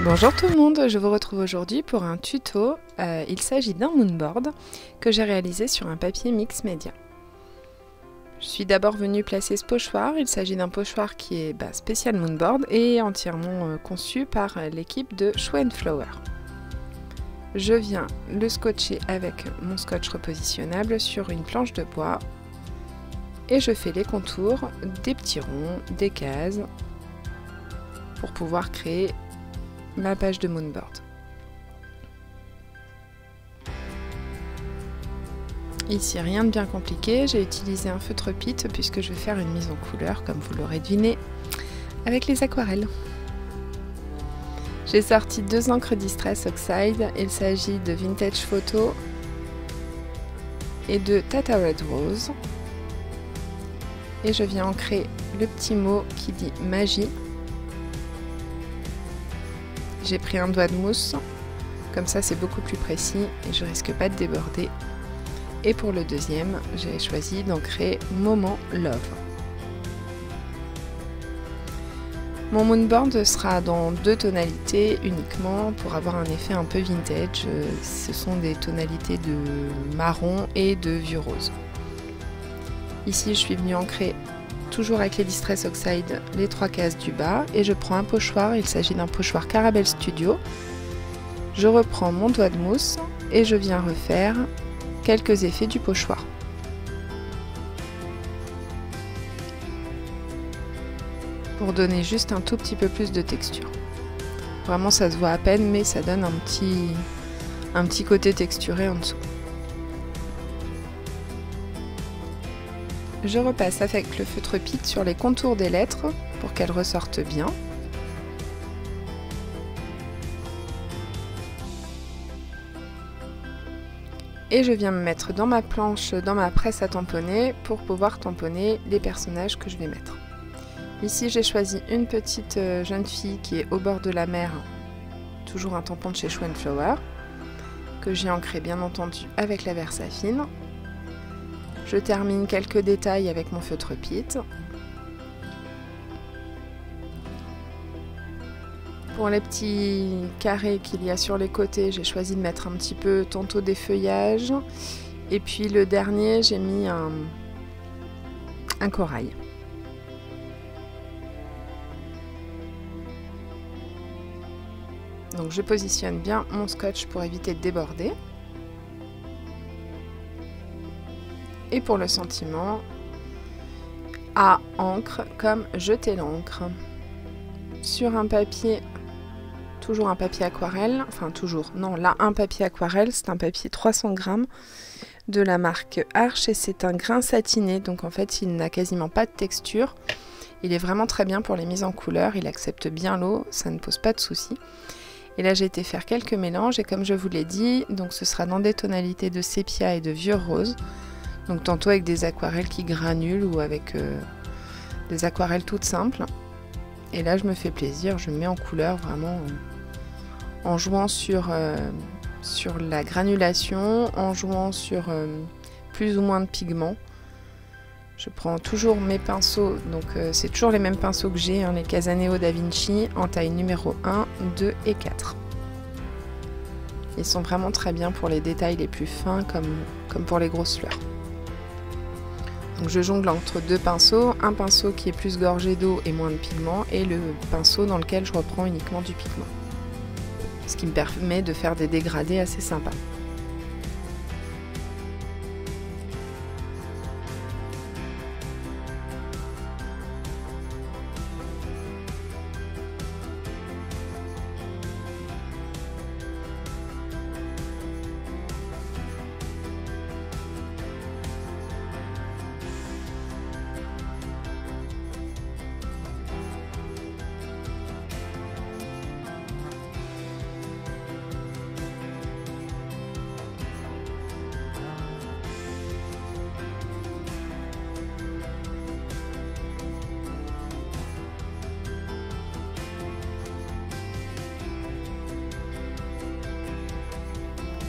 Bonjour tout le monde, je vous retrouve aujourd'hui pour un tuto. Il s'agit d'un moonboard que j'ai réalisé sur un papier mix média. Je suis d'abord venue placer ce pochoir. Il s'agit d'un pochoir qui est spécial moonboard et entièrement conçu par l'équipe de Show & Flower. Je viens le scotcher avec mon scotch repositionnable sur une planche de bois et je fais les contours des petits ronds, des cases pour pouvoir créer ma page de moonboard. Ici rien de bien compliqué, j'ai utilisé un feutre pite puisque je vais faire une mise en couleur comme vous l'aurez deviné avec les aquarelles. J'ai sorti 2 encres Distress Oxide, il s'agit de Vintage Photo et de Tata Red Rose. Et je viens ancrer le petit mot qui dit magie. J'ai pris un doigt de mousse, comme ça c'est beaucoup plus précis et je risque pas de déborder. Et pour le deuxième, j'ai choisi d'ancrer Moment Love. Mon moonboard sera dans 2 tonalités uniquement pour avoir un effet un peu vintage. Ce sont des tonalités de marron et de vieux rose. Ici je suis venue ancrer toujours avec les Distress Oxide les 3 cases du bas et je prends un pochoir, il s'agit d'un pochoir Caramel Studio. Je reprends mon doigt de mousse et je viens refaire quelques effets du pochoir. Pour donner juste un tout petit peu plus de texture. Vraiment ça se voit à peine mais ça donne un petit côté texturé en dessous. Je repasse avec le feutre pite sur les contours des lettres pour qu'elles ressortent bien. Et je viens me mettre dans ma planche, dans ma presse à tamponner pour pouvoir tamponner les personnages que je vais mettre. Ici j'ai choisi une petite jeune fille qui est au bord de la mer, toujours un tampon de chez Show & Flower, que j'ai ancré bien entendu avec la Versafine. Je termine quelques détails avec mon feutre pite. Pour les petits carrés qu'il y a sur les côtés, j'ai choisi de mettre un petit peu tantôt des feuillages. Et puis le dernier, j'ai mis un corail. Donc je positionne bien mon scotch pour éviter de déborder. Et pour le sentiment, à encre comme jeter l'encre. Sur un papier, toujours un papier aquarelle, enfin toujours, non là un papier aquarelle, c'est un papier 300 grammes de la marque Arch et c'est un grain satiné, donc en fait il n'a quasiment pas de texture. Il est vraiment très bien pour les mises en couleur, il accepte bien l'eau, ça ne pose pas de soucis. Et là j'ai été faire quelques mélanges et comme je vous l'ai dit, donc ce sera dans des tonalités de sépia et de vieux rose. Donc tantôt avec des aquarelles qui granulent ou avec des aquarelles toutes simples. Et là je me fais plaisir, je mets en couleur vraiment en jouant sur la granulation, en jouant sur plus ou moins de pigments. Je prends toujours mes pinceaux, donc c'est toujours les mêmes pinceaux que j'ai, hein, les Casaneo Da Vinci en taille numéro 1, 2 et 4. Ils sont vraiment très bien pour les détails les plus fins comme pour les grosses fleurs. Donc je jongle entre 2 pinceaux, un pinceau qui est plus gorgé d'eau et moins de pigment et le pinceau dans lequel je reprends uniquement du pigment. Ce qui me permet de faire des dégradés assez sympas.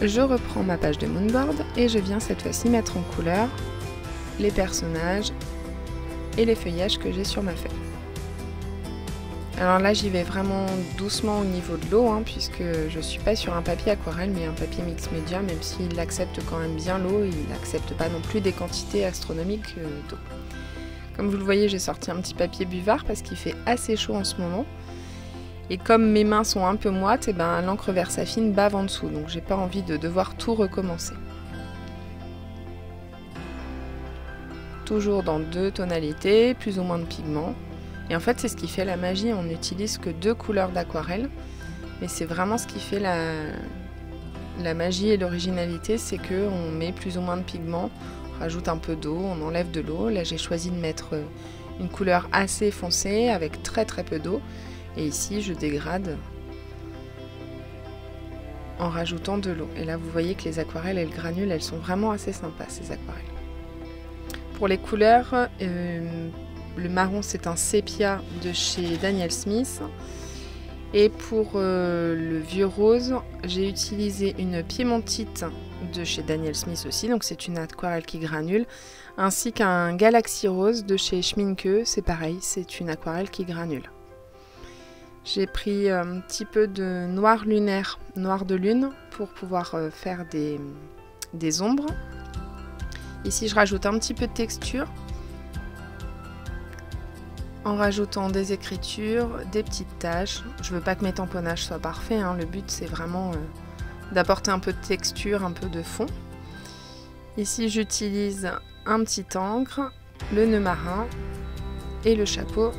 Je reprends ma page de moonboard et je viens cette fois-ci mettre en couleur les personnages et les feuillages que j'ai sur ma feuille. Alors là j'y vais vraiment doucement au niveau de l'eau, hein, puisque je suis pas sur un papier aquarelle mais un papier mix média, même s'il accepte quand même bien l'eau, il n'accepte pas non plus des quantités astronomiques d'eau. Comme vous le voyez, j'ai sorti un petit papier buvard parce qu'il fait assez chaud en ce moment. Et comme mes mains sont un peu moites, et ben, l'encre Versafine bave en dessous, donc j'ai pas envie de devoir tout recommencer. Toujours dans 2 tonalités, plus ou moins de pigments. Et en fait, c'est ce qui fait la magie, on n'utilise que 2 couleurs d'aquarelle. Mais c'est vraiment ce qui fait la magie et l'originalité, c'est qu'on met plus ou moins de pigments, on rajoute un peu d'eau, on enlève de l'eau. Là, j'ai choisi de mettre une couleur assez foncée avec très peu d'eau. Et ici, je dégrade en rajoutant de l'eau. Et là, vous voyez que les aquarelles et le granule, elles sont vraiment assez sympas, ces aquarelles. Pour les couleurs, le marron, c'est un sépia de chez Daniel Smith. Et pour le vieux rose, j'ai utilisé une piémontite de chez Daniel Smith aussi. Donc, c'est une aquarelle qui granule. Ainsi qu'un Galaxy Rose de chez Schmincke. C'est pareil, c'est une aquarelle qui granule. J'ai pris un petit peu de noir lunaire, noir de lune, pour pouvoir faire des ombres. Ici, je rajoute un petit peu de texture en rajoutant des écritures, des petites taches. Je veux pas que mes tamponnages soient parfaits, hein. Le but, c'est vraiment d'apporter un peu de texture, un peu de fond. Ici, j'utilise un petit encre, le nœud marin et le chapeau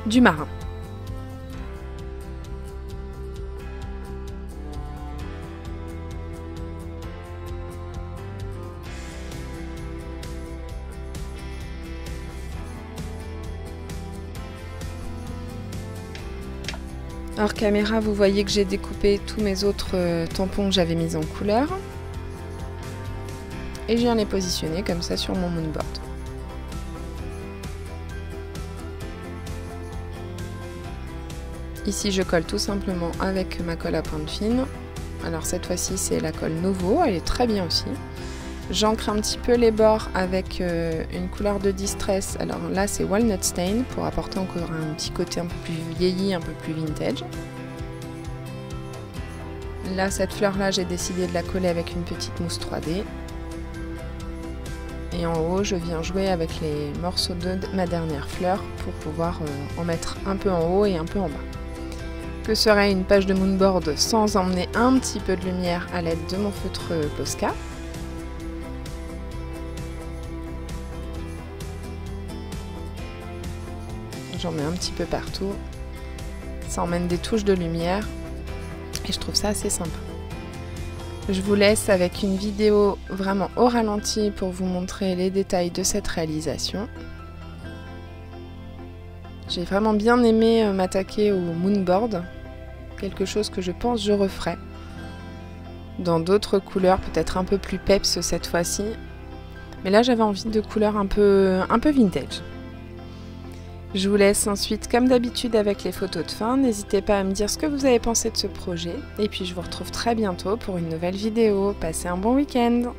du marin. Hors caméra, vous voyez que j'ai découpé tous mes autres tampons que j'avais mis en couleur. Et je viens les positionner comme ça sur mon moonboard. Ici, je colle tout simplement avec ma colle à pointe fine. Alors cette fois-ci, c'est la colle Novo, elle est très bien aussi. J'ancre un petit peu les bords avec une couleur de distress. Alors là, c'est Walnut Stain pour apporter encore un petit côté un peu plus vieilli, un peu plus vintage. Là, cette fleur-là, j'ai décidé de la coller avec une petite mousse 3D. Et en haut, je viens jouer avec les morceaux de ma dernière fleur pour pouvoir en mettre un peu en haut et un peu en bas. Que serait une page de moonboard sans emmener un petit peu de lumière à l'aide de mon feutre Posca? J'en mets un petit peu partout. Ça emmène des touches de lumière et je trouve ça assez sympa. Je vous laisse avec une vidéo vraiment au ralenti pour vous montrer les détails de cette réalisation. J'ai vraiment bien aimé m'attaquer au moonboard, quelque chose que je pense je referai dans d'autres couleurs, peut-être un peu plus peps cette fois-ci. Mais là j'avais envie de couleurs un peu vintage. Je vous laisse ensuite comme d'habitude avec les photos de fin. N'hésitez pas à me dire ce que vous avez pensé de ce projet. Et puis je vous retrouve très bientôt pour une nouvelle vidéo. Passez un bon week-end!